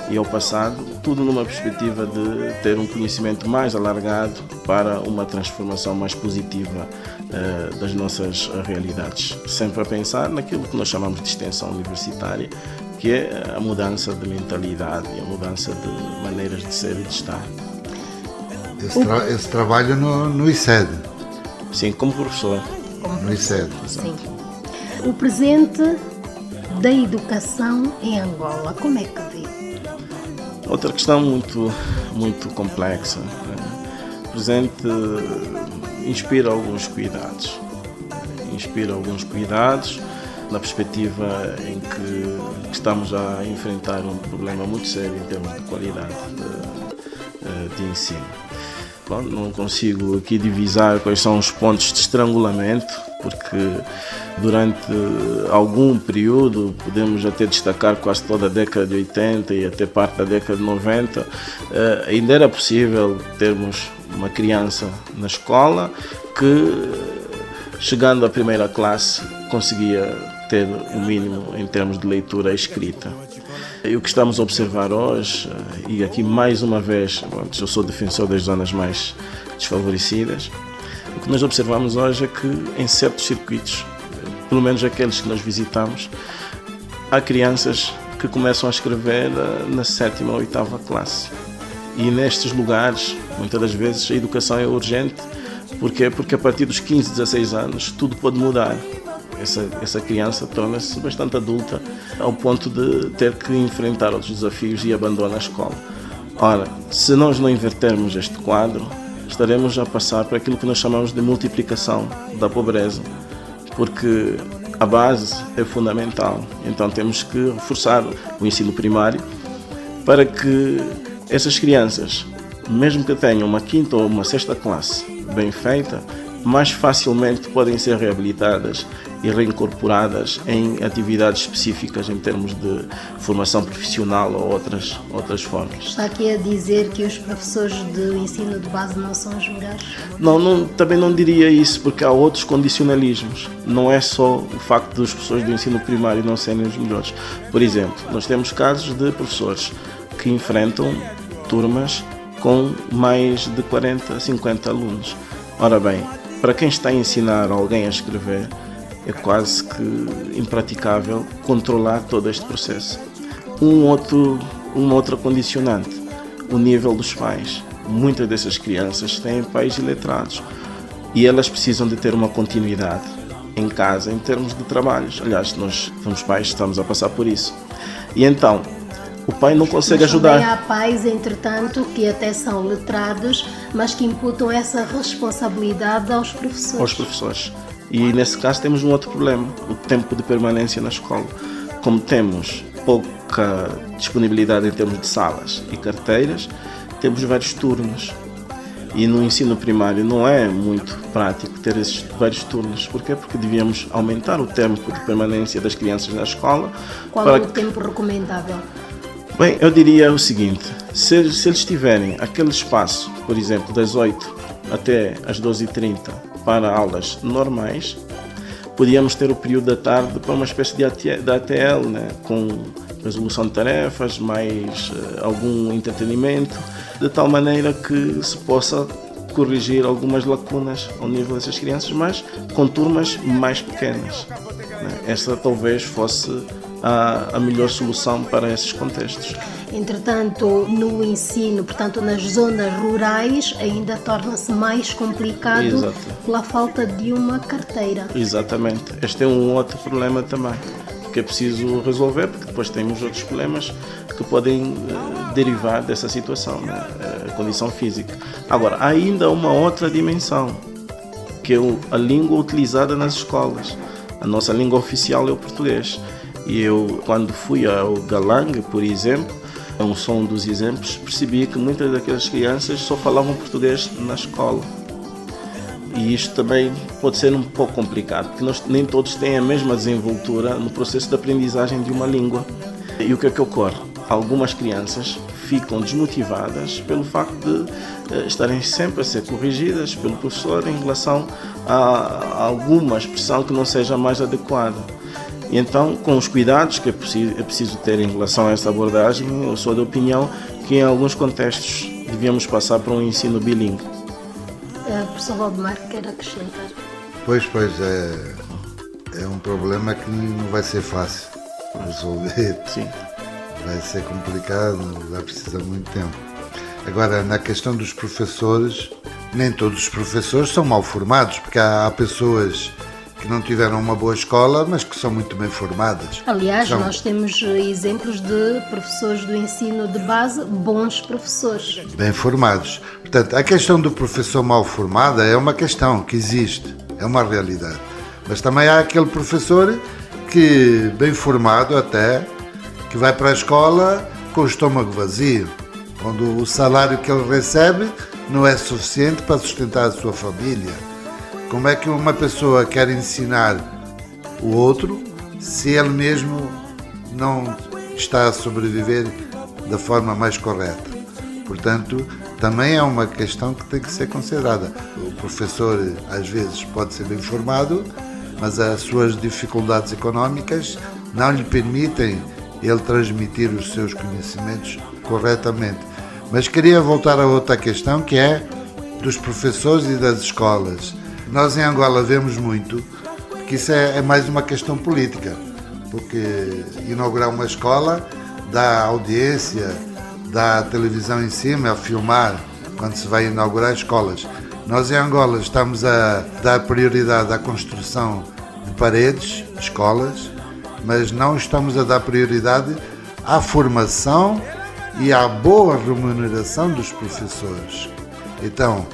e ao passado, tudo numa perspectiva de ter um conhecimento mais alargado para uma transformação mais positiva das nossas realidades. Sempre a pensar naquilo que nós chamamos de extensão universitária, que é a mudança de mentalidade e a mudança de maneiras de ser e de estar. Esse trabalho no ICED. Sim, como professor. No ICED. Sim. O presente da educação em Angola, como é que vê? Outra questão muito complexa. O presente inspira alguns cuidados. Na perspectiva em que estamos a enfrentar um problema muito sério em termos de qualidade de ensino. Bom, não consigo aqui divisar quais são os pontos de estrangulamento, porque durante algum período, podemos até destacar quase toda a década de 80 e até parte da década de 90, ainda era possível termos uma criança na escola que, chegando à primeira classe, conseguia ter o mínimo em termos de leitura e escrita. E o que estamos a observar hoje, e aqui mais uma vez, eu sou defensor das zonas mais desfavorecidas, o que nós observamos hoje é que em certos circuitos, pelo menos aqueles que nós visitamos, há crianças que começam a escrever na 7ª ou 8ª classe. E nestes lugares, muitas das vezes, a educação é urgente. Porquê? Porque a partir dos 15, 16 anos, tudo pode mudar. Essa criança torna-se bastante adulta ao ponto de ter que enfrentar outros desafios e abandona a escola. Ora, se nós não invertermos este quadro, estaremos a passar por aquilo que nós chamamos de multiplicação da pobreza, porque a base é fundamental. Então temos que reforçar o ensino primário para que essas crianças, mesmo que tenham uma 5ª ou uma 6ª classe bem feita, mais facilmente podem ser reabilitadas e reincorporadas em atividades específicas em termos de formação profissional ou outras formas. Está aqui a dizer que os professores de ensino de base não são os melhores? Não, também não diria isso, porque há outros condicionalismos. Não é só o facto dos professores do ensino primário não serem os melhores. Por exemplo, nós temos casos de professores que enfrentam turmas com mais de 40, 50 alunos. Ora bem, para quem está a ensinar alguém a escrever, é quase que impraticável controlar todo este processo. Uma outra condicionante, o nível dos pais. Muitas dessas crianças têm pais iletrados e elas precisam de ter uma continuidade em casa em termos de trabalhos. Aliás, nós somos pais, estamos a passar por isso. E então, o pai não consegue ajudar. Também há pais, entretanto, que até são letrados, mas que imputam essa responsabilidade aos professores. E nesse caso temos um outro problema, o tempo de permanência na escola. Como temos pouca disponibilidade em termos de salas e carteiras, temos vários turnos. E no ensino primário não é muito prático ter esses vários turnos. Porquê? Porque devíamos aumentar o tempo de permanência das crianças na escola. Qual é o tempo recomendável? Bem, eu diria o seguinte, se eles tiverem aquele espaço, por exemplo, das 8 até às 12h30 para aulas normais, podíamos ter o período da tarde para uma espécie de ATL, né? Com resolução de tarefas, mais algum entretenimento, de tal maneira que se possa corrigir algumas lacunas ao nível dessas crianças, mas com turmas mais pequenas, né? Essa talvez fosse a melhor solução para esses contextos. Entretanto, no ensino, portanto, nas zonas rurais, ainda torna-se mais complicado Exato. pela falta de uma carteira. Exatamente. Este é um outro problema também, que é preciso resolver, porque depois temos outros problemas que podem derivar dessa situação, né? A condição física. Agora, há ainda uma outra dimensão, que é a língua utilizada nas escolas. A nossa língua oficial é o português. E eu, quando fui ao Galang, por exemplo, só um dos exemplos, percebi que muitas daquelas crianças só falavam português na escola. E isto também pode ser um pouco complicado, porque nem todos têm a mesma desenvoltura no processo de aprendizagem de uma língua. E o que é que ocorre? Algumas crianças ficam desmotivadas pelo facto de estarem sempre a ser corrigidas pelo professor em relação a alguma expressão que não seja mais adequada. E então, com os cuidados que é preciso ter em relação a esta abordagem, eu sou da opinião que em alguns contextos devíamos passar para um ensino bilíngue. Professor Valdemar, quer acrescentar? Pois, é um problema que não vai ser fácil resolver. Sim. Vai ser complicado, vai precisar muito tempo. Agora, na questão dos professores, nem todos os professores são mal formados, porque há pessoas que não tiveram uma boa escola, mas que são muito bem formadas. Aliás, nós temos exemplos de professores do ensino de base, bons professores. Bem formados. Portanto, a questão do professor mal formado é uma questão que existe, é uma realidade. Mas também há aquele professor que, bem formado até, que vai para a escola com o estômago vazio, quando o salário que ele recebe não é suficiente para sustentar a sua família. Como é que uma pessoa quer ensinar o outro se ele mesmo não está a sobreviver da forma mais correta? Portanto, também é uma questão que tem que ser considerada. O professor, às vezes, pode ser bem formado, mas as suas dificuldades económicas não lhe permitem ele transmitir os seus conhecimentos corretamente. Mas queria voltar a outra questão, que é dos professores e das escolas. Nós em Angola vemos muito, porque isso é mais uma questão política, porque inaugurar uma escola dá audiência, dá televisão em cima a filmar quando se vai inaugurar escolas. Nós em Angola estamos a dar prioridade à construção de paredes, escolas, mas não estamos a dar prioridade à formação e à boa remuneração dos professores. Então,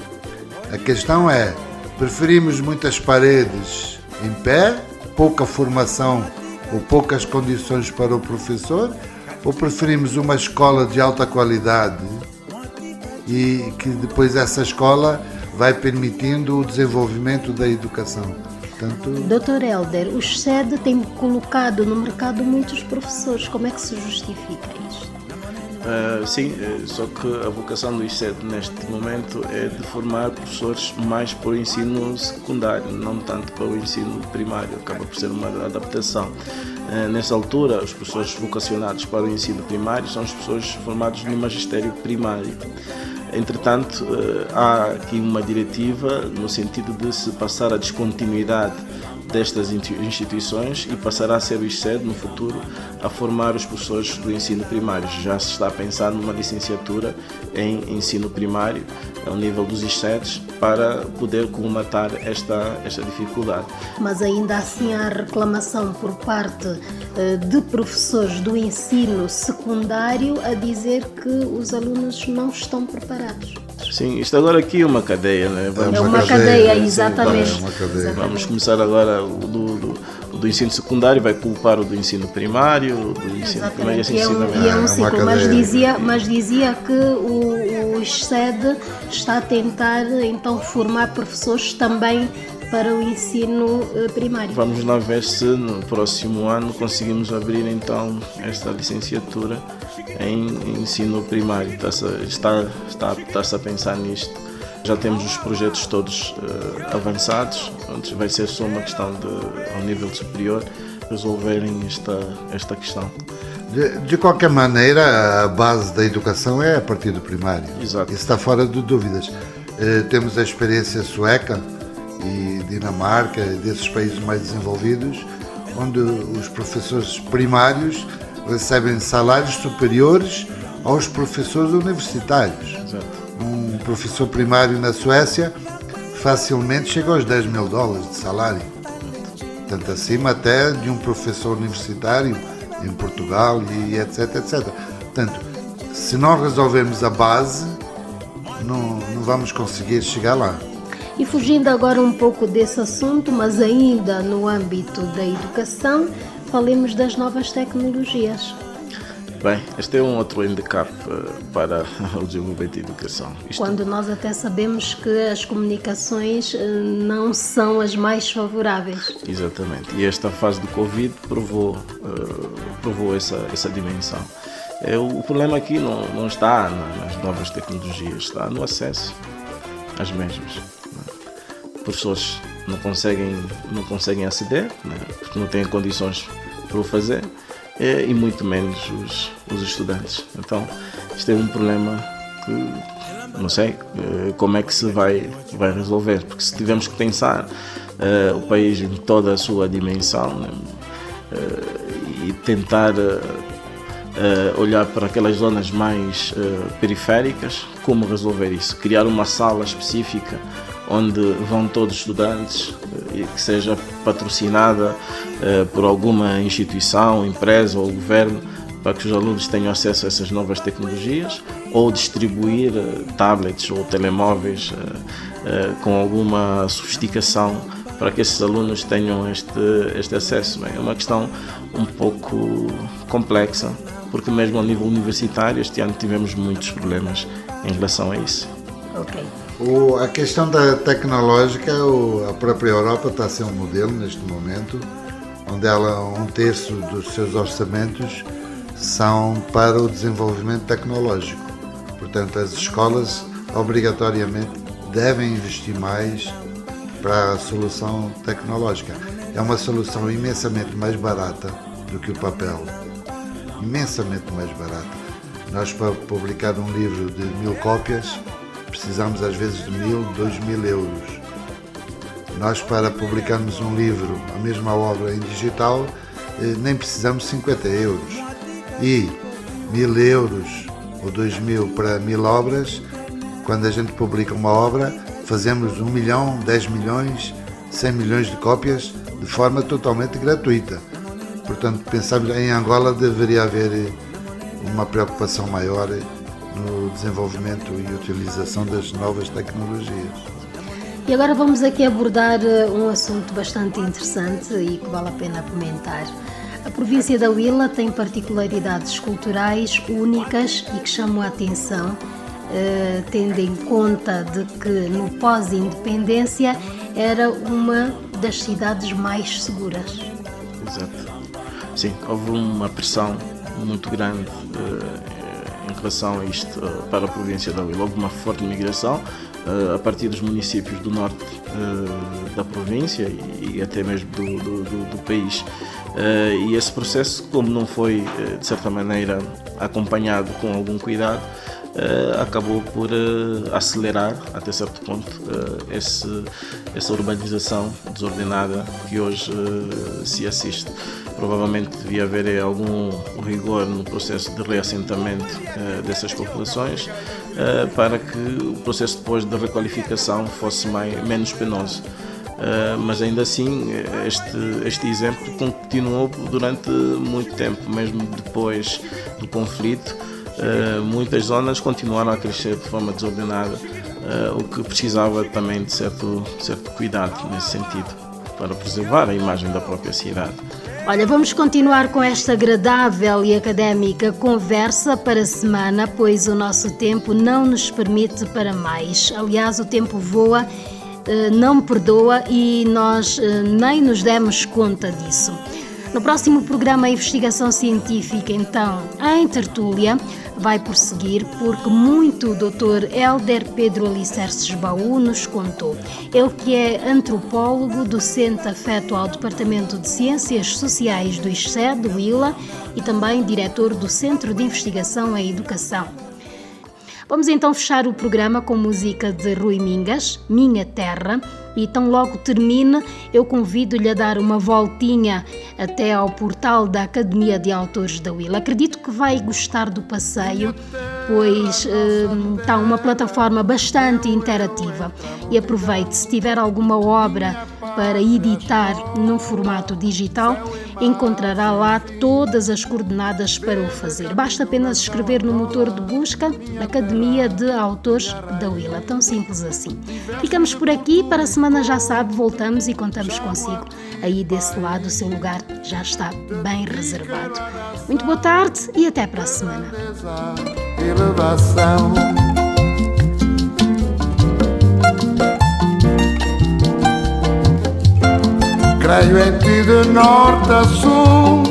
a questão é, preferimos muitas paredes em pé, pouca formação ou poucas condições para o professor, ou preferimos uma escola de alta qualidade e que depois essa escola vai permitindo o desenvolvimento da educação? Portanto, Dr. Hélder, o SED tem colocado no mercado muitos professores. Como é que se justifica isto? Sim, só que a vocação do ICED neste momento é de formar professores mais para o ensino secundário, não tanto para o ensino primário, acaba por ser uma adaptação. Nessa altura, os professores vocacionados para o ensino primário são os professores formados no magistério primário. Entretanto, há aqui uma diretiva no sentido de se passar a descontinuidade destas instituições e passará a ser o ICED no futuro a formar os professores do ensino primário. Já se está a pensar numa licenciatura em ensino primário ao nível dos ICEDs para poder colmatar esta dificuldade. Mas ainda assim há reclamação por parte de professores do ensino secundário a dizer que os alunos não estão preparados. Sim, isto agora aqui é uma cadeia, né? É uma cadeia, exatamente. Sim, é uma cadeia. Vamos começar agora do ensino secundário, vai culpar o do ensino primário, do ensino primário e assim sucessivamente. E é um ciclo, mas dizia que o ICED está a tentar então formar professores também para o ensino primário. Vamos lá ver se no próximo ano conseguimos abrir então esta licenciatura em ensino primário. Está-se a pensar nisto. Já temos os projetos todos avançados, onde vai ser só uma questão de, ao nível superior, resolverem esta questão. De qualquer maneira, a base da educação é a partir do primário. Exato. Isso está fora de dúvidas. Temos a experiência sueca e Dinamarca, desses países mais desenvolvidos, onde os professores primários recebem salários superiores aos professores universitários. Exato. Um professor primário na Suécia facilmente chega aos $10.000 de salário. Tanto acima até de um professor universitário em Portugal e etc, etc. Portanto, se não resolvermos a base, não vamos conseguir chegar lá. E fugindo agora um pouco desse assunto, mas ainda no âmbito da educação, falemos das novas tecnologias. Bem, este é um outro handicap para o desenvolvimento da educação. Quando nós até sabemos que as comunicações não são as mais favoráveis. Exatamente. E esta fase do Covid provou essa dimensão. O problema aqui não está nas novas tecnologias, está no acesso às mesmas. Professores não conseguem aceder, porque não têm condições para o fazer, e muito menos os estudantes. Então, isto é um problema que não sei como é que se vai resolver, porque se tivermos que pensar o país em toda a sua dimensão, e tentar olhar para aquelas zonas mais periféricas, como resolver isso? Criar uma sala específica onde vão todos os estudantes e que seja patrocinada por alguma instituição, empresa ou governo, para que os alunos tenham acesso a essas novas tecnologias, ou distribuir tablets ou telemóveis com alguma sofisticação para que esses alunos tenham este acesso. Bem, é uma questão um pouco complexa, porque mesmo ao nível universitário este ano tivemos muitos problemas em relação a isso. Ok. A questão da tecnológica, a própria Europa está a ser um modelo neste momento, onde ela, 1/3 dos seus orçamentos são para o desenvolvimento tecnológico. Portanto, as escolas obrigatoriamente devem investir mais para a solução tecnológica. É uma solução imensamente mais barata do que o papel. Imensamente mais barata. Nós, para publicar um livro de 1000 cópias, precisamos às vezes de 1.000, 2.000 euros. Nós, para publicarmos um livro, a mesma obra em digital, nem precisamos de 50 euros. E 1.000 euros ou 2.000 para 1000 obras, quando a gente publica uma obra, fazemos 1 milhão, 10 milhões, 100 milhões de cópias de forma totalmente gratuita. Portanto, pensamos em Angola deveria haver uma preocupação maior no desenvolvimento e utilização das novas tecnologias. E agora vamos aqui abordar um assunto bastante interessante e que vale a pena comentar. A província da Huila tem particularidades culturais únicas e que chamam a atenção, tendo em conta de que no pós-independência era uma das cidades mais seguras. Exato. Sim, houve uma pressão muito grande em relação a isto para a província da Huila. Houve uma forte migração a partir dos municípios do norte da província e até mesmo do país. E esse processo, como não foi, de certa maneira, acompanhado com algum cuidado, acabou por acelerar, até certo ponto, essa urbanização desordenada que hoje se assiste. Provavelmente devia haver algum rigor no processo de reassentamento dessas populações para que o processo depois de requalificação fosse menos penoso. Mas ainda assim este exemplo continuou durante muito tempo, mesmo depois do conflito. Muitas zonas continuaram a crescer de forma desordenada, o que precisava também de certo cuidado nesse sentido, para preservar a imagem da própria cidade. Olha, vamos continuar com esta agradável e académica conversa para a semana, pois o nosso tempo não nos permite para mais. Aliás, o tempo voa, não perdoa e nós nem nos demos conta disso. No próximo programa, a investigação científica, então, em tertúlia, vai prosseguir porque muito o Dr. Hélder Pedro Alicerces Baú nos contou. Ele que é antropólogo, docente afeto ao Departamento de Ciências Sociais do ISCED, do Huila, e também diretor do Centro de Investigação em Educação. Vamos então fechar o programa com música de Rui Mingas, Minha Terra, e tão logo termine, eu convido-lhe a dar uma voltinha até ao portal da Academia de Autores da Huila. Acredito que vai gostar do passeio, pois está uma plataforma bastante interativa. E aproveite, se tiver alguma obra para editar num formato digital, encontrará lá todas as coordenadas para o fazer. Basta apenas escrever no motor de busca Academia de Autores da Huila. Tão simples assim. Ficamos por aqui. Para a semana, já sabe, voltamos e contamos consigo. Aí desse lado o seu lugar já está bem reservado. Muito boa tarde e até para a semana. Elevação. Creio em ti de norte a sul,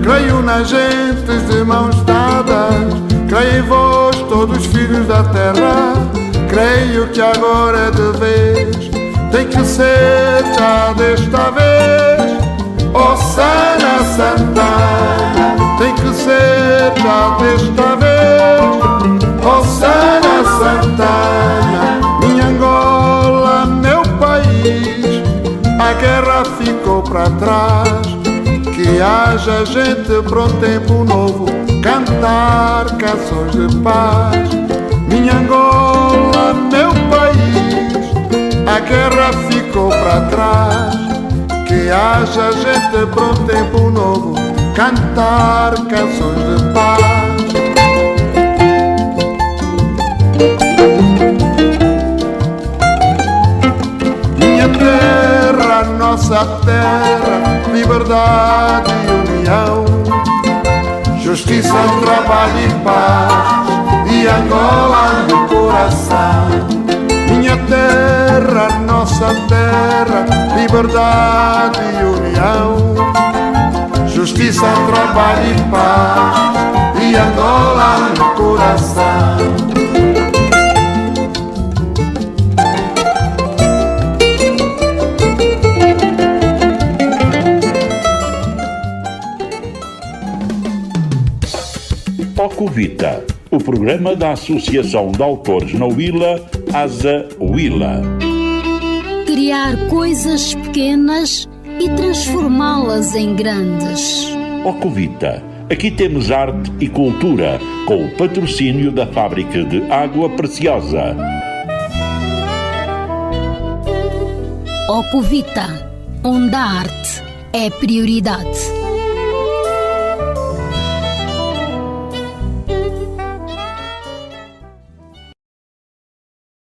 creio nas gentes de mãos dadas, creio em vós, todos filhos da terra, creio que agora é de vez, tem que ser já desta vez, Osana Santana, tem que ser já desta vez, Osana Santana, minha Angola, meu país. A guerra ficou para trás, que haja gente para um tempo novo, cantar canções de paz. Minha Angola, meu país, a guerra ficou para trás, que haja gente para um tempo novo, cantar canções de paz. Minha terra, nossa terra, liberdade e união, justiça, trabalho e paz, e Angola no coração. Minha terra, nossa terra, liberdade e união, justiça, trabalho e paz, e Angola no coração. Ocuvita, o programa da Associação de Autores na Huila, Asa Huila. Criar coisas pequenas e transformá-las em grandes. Ocuvita, aqui temos arte e cultura, com o patrocínio da Fábrica de Água Preciosa. Ocuvita, onde a arte é prioridade.